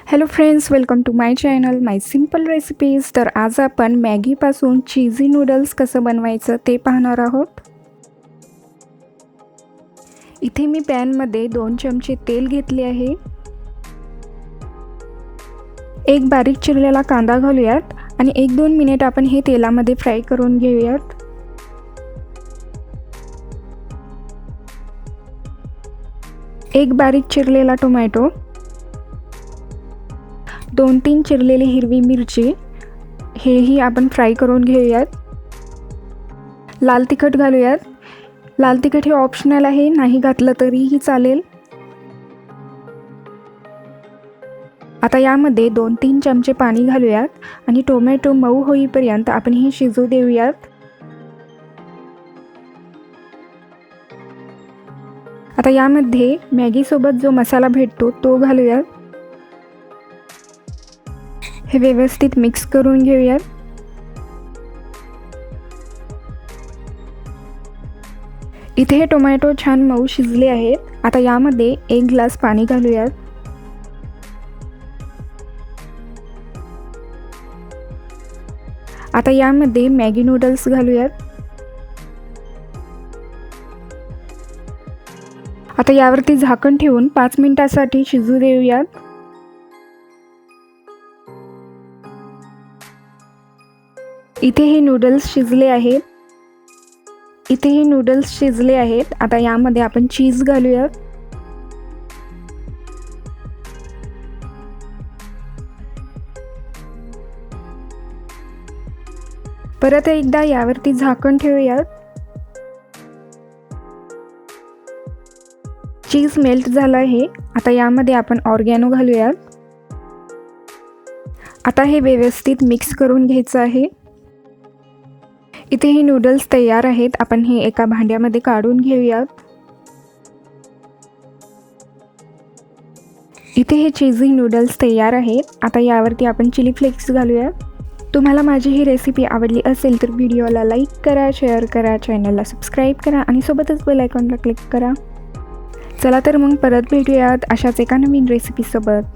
Hello friends, welcome to my channel my simple recipes. तर आज आपण मॅगीपासून चीजी नूडल्स कसं बनवायचं ते पाहणार आहोत. इथे मी पॅनमध्ये 2 चमचे तेल घेतले आहे. एक बारीक चिरलेला कांदा घालूयात आणि 1-2 मिनिट आपण हे तेलामध्ये फ्राय करून घेऊयात. एक बारीक चिरलेला टोमॅटो, 2-3 चिरलेली हिरवी मिरची, हेही आपण फ्राय करून घेऊयात. लाल तिखट घालूयात. लाल तिखट हे ऑप्शनल आहे, नाही घातलं तरीही चालेल. आता यामध्ये 2-3 चमचे पाणी घालूयात आणि टोमॅटो मऊ होईपर्यंत आपण हे शिजू देऊयात. आता यामध्ये मॅगीसोबत जो मसाला भेटतो तो घालूयात. हे व्यवस्थित मिक्स करून घेऊयात. इथे हे टोमॅटो छान मऊ शिजले आहेत. आता यामध्ये 1 ग्लास पाणी घालूयात. आता यामध्ये मॅगी नूडल्स घालूयात. आता यावरती झाकण ठेवून 5 मिनिटांसाठी शिजू देऊयात. इथे हे नूडल्स शिजले आहेत. आता यामध्ये आपण चीज घालूयात. परत एकदा यावरती झाकण ठेवूयात. चीज मेल्ट झालं आहे. आता यामध्ये आपण ऑर्गॅनो घालूयात. आता हे व्यवस्थित मिक्स करून घ्यायचं आहे. इथे हे नूडल्स तयार आहेत. आपण हे एका भांड्यामध्ये काढून घेऊयात. इथे हे चीजी नूडल्स तयार आहेत. आता यावरती आपण चिली फ्लेक्स घालूयात. तुम्हाला माझी ही रेसिपी आवडली असेल तर व्हिडिओला लाईक करा, शेअर करा, चॅनलला सबस्क्राईब करा आणि सोबतच बेल आयकॉनला क्लिक करा. चला तर मग परत भेटूयात अशाच एका नवीन रेसिपीसोबत.